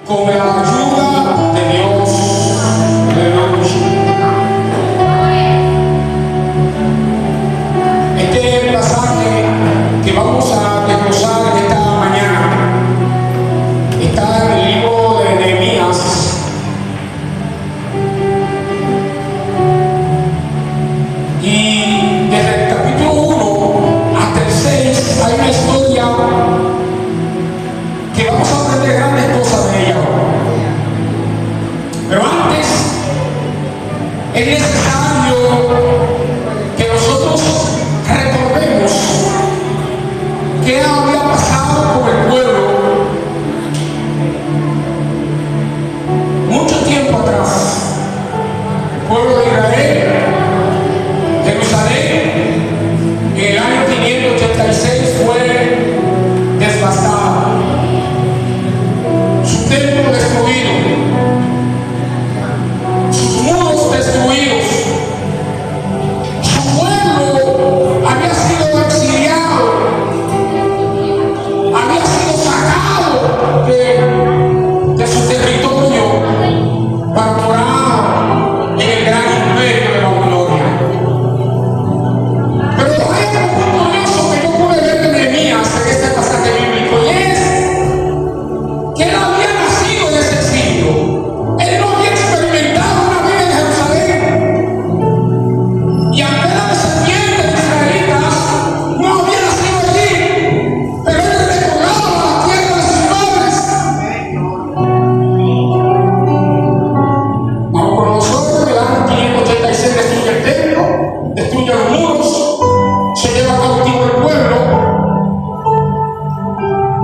con la ayuda de Dios. Este pasaje que vamos a desglosar en esta mañana está en el libro de Nehemías. Y desde el capítulo 1 hasta el 6 hay una historia que vamos a aprender grandes cosas de ella. Pero antes es necesario que nosotros recordemos qué había pasado con el pueblo mucho tiempo atrás. El pueblo de Israel, Jerusalén, en el año 586 fue devastada, su templo destruido, sus muros destruidos, su pueblo había sido exiliado, había sido sacado de su territorio para morar en el gran imperio de Babilonia. Pero hay algo muy curioso que yo pude ver de Nehemías en este pasaje bíblico, y es que él había nacido en ese exilio. Él no había experimentado una vida en Jerusalén. Y aunque era descendiente de israelitas, no había nacido allí. Pero él recordaba la tierra de sus padres. Nabucodonosor en el año 586 destruye el templo, destruye los muros, se lleva cautivo el pueblo.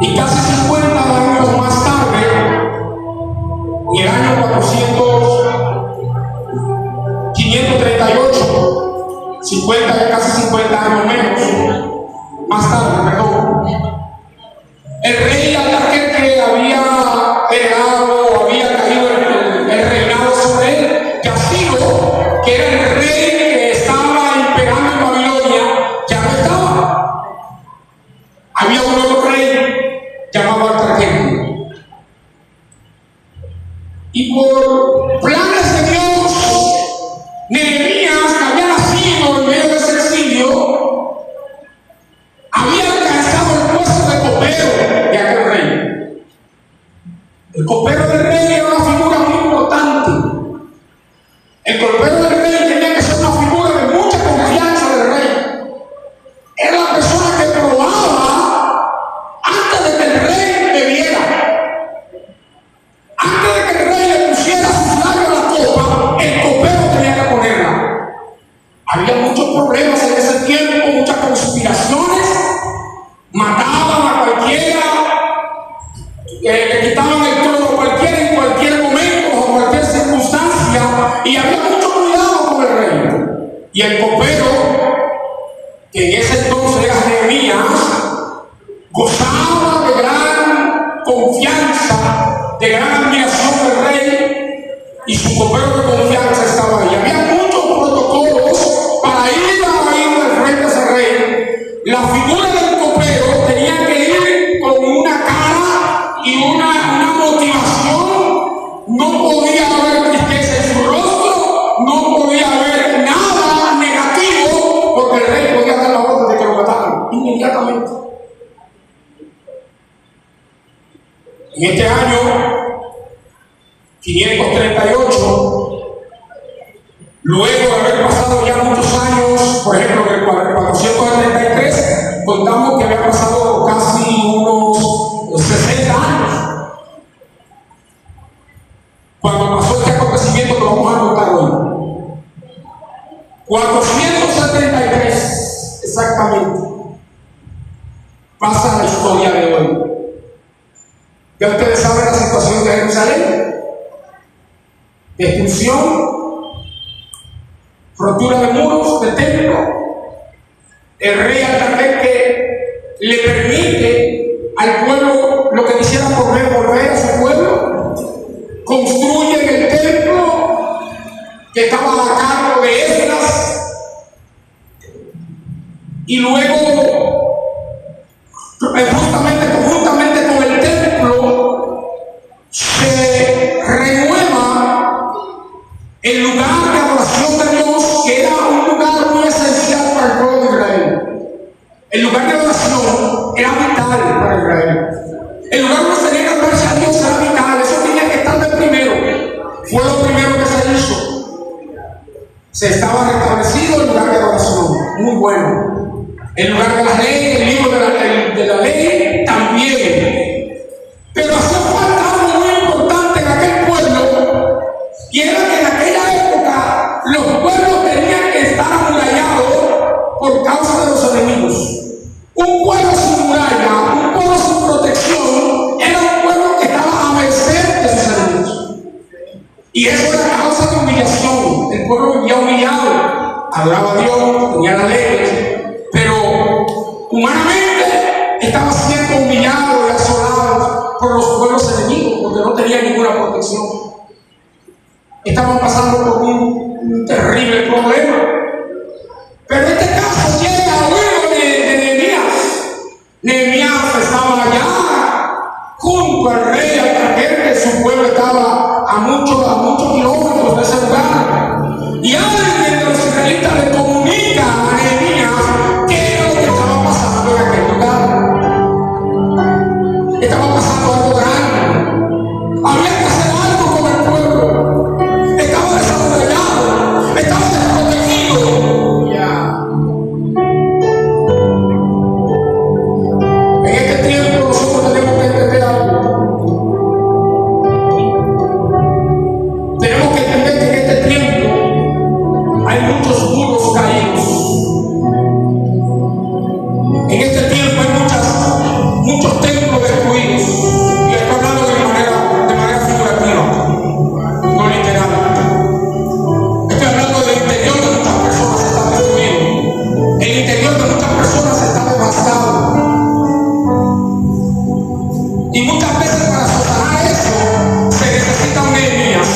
Y casi 50 años más tarde, en el año 538, casi 50 años menos, más tarde, perdón, el rey Artajerjes había heredado, había caído el reinado sobre él. Castillo, que era el rey que estaba imperando en Babilonia, ya no estaba. Había un nuevo rey llamado Artajerjes. Y por planes de Dios, Nehemías, que había nacido en medio de ese exilio, había alcanzado el puesto de copero de aquel rey. El copero del rey era una figura muy importante. El copero del rey tenía que ser una figura de mucha confianza del rey. Era la persona que probaba antes de que el rey bebiera. Antes de que el rey le pusiera sus labios a la copa, el copero tenía que ponerla. Había muchos problemas en ese tiempo, muchas conspiraciones. Mataban a cualquiera, le quitaban el trono a cualquiera en cualquier momento, o cualquier circunstancia, y había mucho cuidado con el rey. Y el copero, que en ese entonces era Nehemías, gozaba de gran confianza, de gran admiración del rey, y su copero de confianza estaba ahí. Había muchos protocolos para ir a oír del frente a ese rey. La figura del copero tenía que ir con una cara y una motivación. No podía haber tristeza en su rostro, no podía haber nada negativo, porque el rey podía dar la orden de que lo mataran inmediatamente. En este año 538, luego de haber pasado ya muchos años, por ejemplo, en el 433, contamos que había pasado casi unos 60 años, cuando pasó este acontecimiento que vamos a contar hoy. 473, exactamente, pasa la historia de hoy. Ya ustedes saben la situación de Jerusalén: destrucción, rotura de muros, de templo. El rey Artajerjes le permite al pueblo lo que quisiera volver a su pueblo. Construyen el templo que estaba a cargo de Esdras, y luego justamente con el templo se se estaba restablecido el lugar de adoración, muy bueno. El lugar de la ley, el libro de la ley también. Pero hacía falta algo muy importante en aquel pueblo, y era que en aquella época los pueblos tenían que estar amurallados por causa de los enemigos. Un pueblo sin muralla, un pueblo sin protección, era un pueblo que estaba a merced de sus enemigos. Y eso era causa de humillación. El pueblo vivía humillado, adoraba a Dios, tenía la ley, pero humanamente estaba siendo humillado y asolado por los pueblos enemigos, porque no tenía ninguna protección. Estaban pasando por un terrible problema. Pero en este caso llega a oído de Nehemías. Nehemías estaba allá junto al rey, al carguero, su pueblo estaba a muchos kilómetros de ese lugar. Y alguien de los israelitas le comunica a Nehemías qué era lo que estaba pasando en aquel lugar. Estaba pasando algo grande. Había que hacer algo con el pueblo. Estaba desarrollado, estaba desprotegido. En este tiempo nosotros tenemos que entender algo. Tenemos que entender que en este tiempo hay muchos muros caídos. En este tiempo hay muchos templos destruidos. Y estoy hablando de manera figurativa, no literal. Estoy hablando del interior de muchas personas está destruido. El interior de muchas personas está devastado. Y muchas veces para sostener eso se necesitan Nehemías.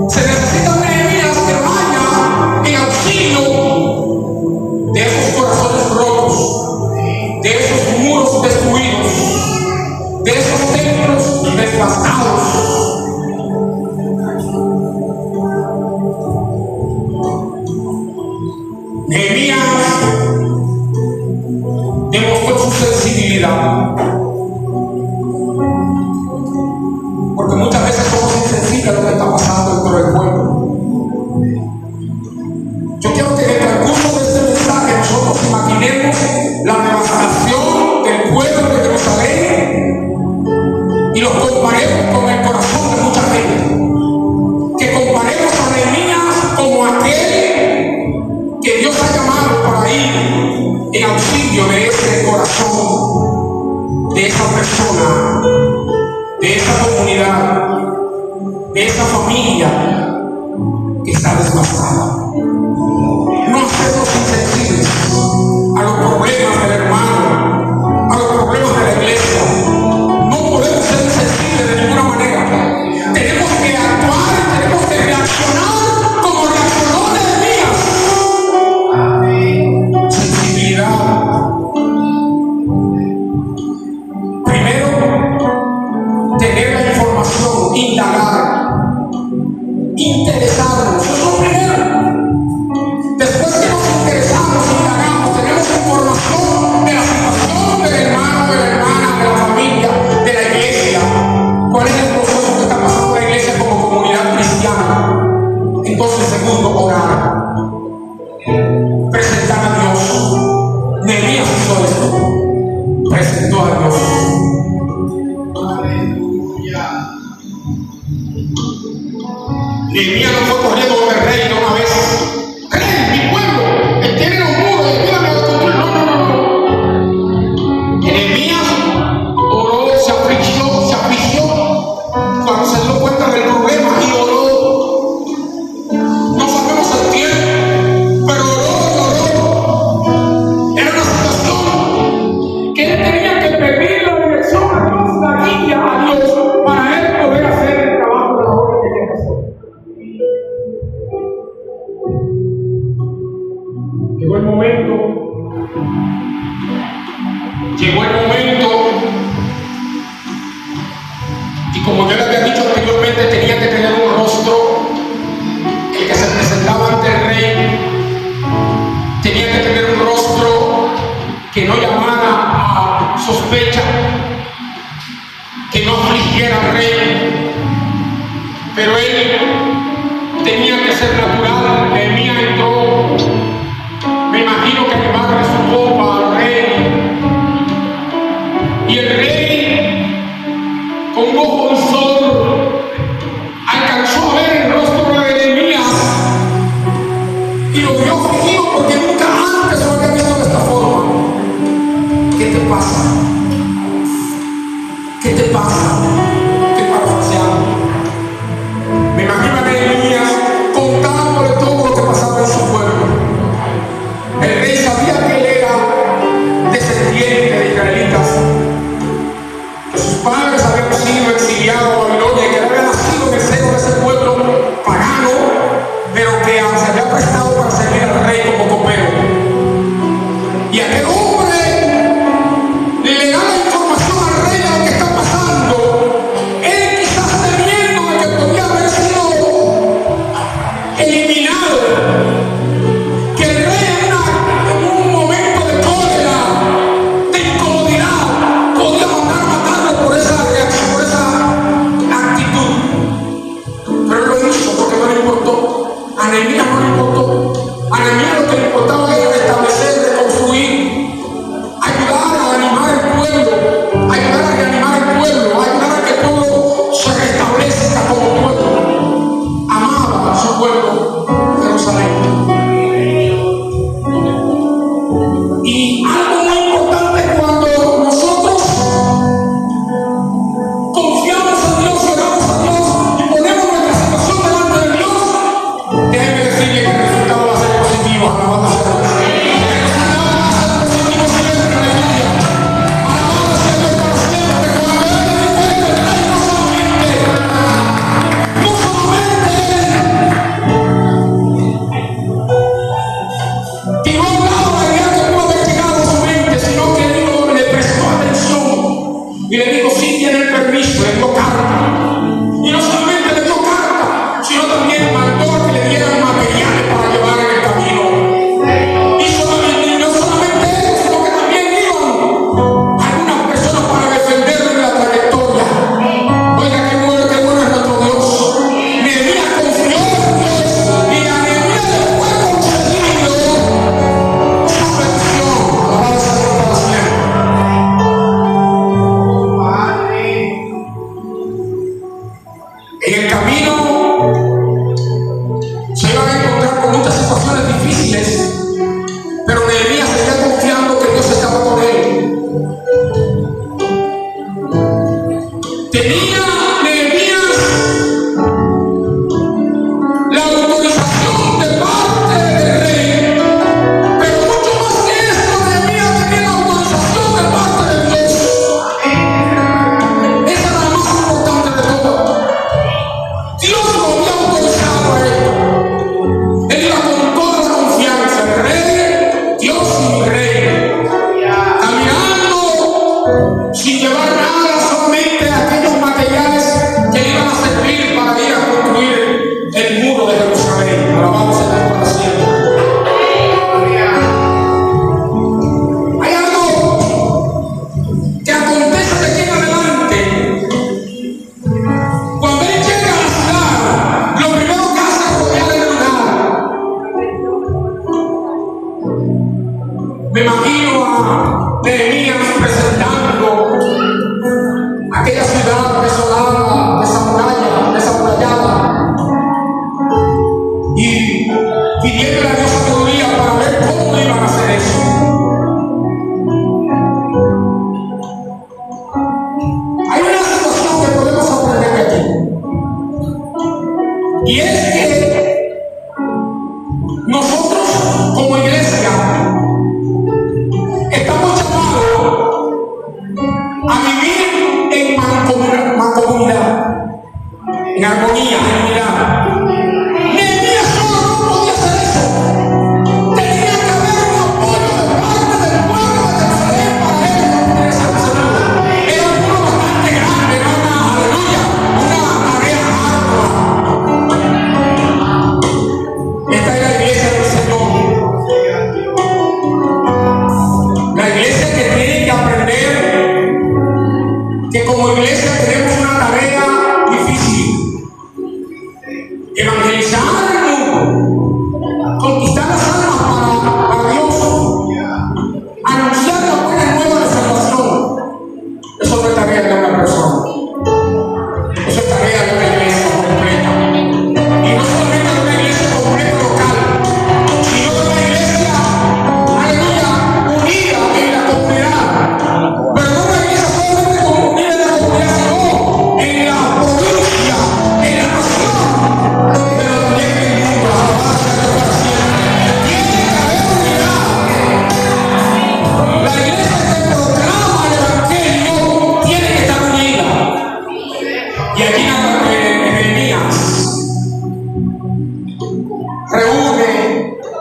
Se necesitan Nehemías que vaya en auxilio de esos corazones rotos, de esos muros destruidos, de esos templos devastados. Nehemías demostró su sensibilidad, porque muchas veces somos insensibles a lo que está pasando dentro del pueblo. Yo quiero que en el transcurso de este mensaje nosotros imaginemos la devastación del pueblo de Jerusalén y los comparemos con el corazón de mucha gente. Que comparemos a Nehemías como aquel que Dios ha llamado para ir en auxilio de ese corazón, de esa persona, de esa comunidad, de esa familia que está devastada. No hacernos insensibles a los problemas del hermano, a los problemas de la iglesia. No podemos ser insensibles de ninguna manera. Tenemos que actuar y tenemos que reaccionar como reaccionó Nehemías. Sensibilidad. Primero, tener la información, indagar, interesarnos. Eso es lo primero. Después que nos interesamos, indagamos, tenemos información de la situación del hermano, de la hermana, de la familia, de la iglesia. ¿Cuál es el proceso que está pasando en la iglesia como comunidad cristiana? Entonces, segundo, orar. Presentar a Dios. Nehemías hizo esto. Presentó a Dios. Nehemías no fue corriendo con el rey de una vez. ¡Rey, mi pueblo! Él tiene los muros, ayúdame a construir. No. Nehemías oró, se afligió cuando se dio cuenta del problema y oró. No sabemos el tiempo, pero oró. Era una situación que él tenía que pedir la dirección a Dios, la guía a Dios, para él poder hacer el trabajo de la obra que tenía que hacer. Llegó el momento, y como yo le había dicho anteriormente, tenía que tener un rostro. El que se presentaba ante el rey tenía que tener un rostro que no llamara a sospecha, que no afligiera al rey. Pero él tenía que ser natural. Nehemías entró, me imagino que mi madre su copa al rey, y el rey, con un ojo del sol, alcanzó a ver el rostro de Nehemías y lo vio afligido porque nunca antes lo había visto de esta forma. ¿Qué te pasa? ¿Qué te pasa? Estoy parafraseando. Me imagino a Nehemías contándole todo lo que pasaba en su pueblo. El rey sabía que él era descendiente de israelitas, que sus padres habían sido exiliados a Babilonia y que él había nacido en el seno de ese pueblo pagano, pero que se había prestado para servir al rey como copero. Y aquel hombre le da la información al rey de lo que está pasando. Él quizás temiendo de que podía haber sido eliminado, que el rey en un momento de cólera, de incomodidad, podía mandar a matarlo por esa reacción, por esa actitud. Pero él lo hizo porque no le importó. A Nehemías no le importó. A Nehemías lo que le importaba era restablecer, reconstruir, ayudar a animar el pueblo, ayudar a reanimar el pueblo, ayudar a que el pueblo se restablezca como pueblo. Amaba a su pueblo, Jerusalén. Y algo muy importante cuando nosotros confiamos en Dios, oramos a Dios y ponemos nuestra situación delante de Dios, déjeme decirle que el resultado va a ser positivo. Alabado sea Dios. El resultado va a ser positivo siempre, aleluya. Alabado sea Dios para siempre. Cuando Él le dijo esto, el rey no solamente tiró a un lado la idea que pudo haber llegado a su mente, sino que le prestó atención y le dijo: sí, tiene el permiso, le dio carta. Y no solamente le dio carta, sino también mandó a que le dieran materiales para llevar en el camino. Y no solamente eso, sino que también iban algunas personas para defenderlo en la trayectoria. Oiga, qué bueno es nuestro Dios. Nehemías confió en Dios y a Nehemías le fue concedido esa petición. Alabado sea Dios para siempre. En el camino se iban a encontrar con muchas situaciones difíciles, pero Nehemías seguía confiando que Dios estaba con él. Tenía Nehemías la autorización de parte del rey, pero mucho más que eso, Nehemías tenía la autorización de parte de Dios. Esa era la más importante de todas. Dios lo había autorizado a él. Él iba con toda la confianza. El rey, Dios y mi rey, caminando sin llevar nada, solamente aquellos materiales que iban a servir para ir a construir el muro de Jerusalén. Alabado sea Dios para siempre. Hay algo que acontece de aquí en adelante. Cuando él llega a la ciudad, lo primero que hace es rodear el lugar. Me imagino a Nehemías presentando aquella ciudad desolada, desamurallada, y pidiéndole a Dios sabiduría para ver cómo iban a hacer eso. Hay una situación que podemos aprender de aquí, y es que nosotros como iglesia estamos llamados a vivir en mancomunidad, en armonía, en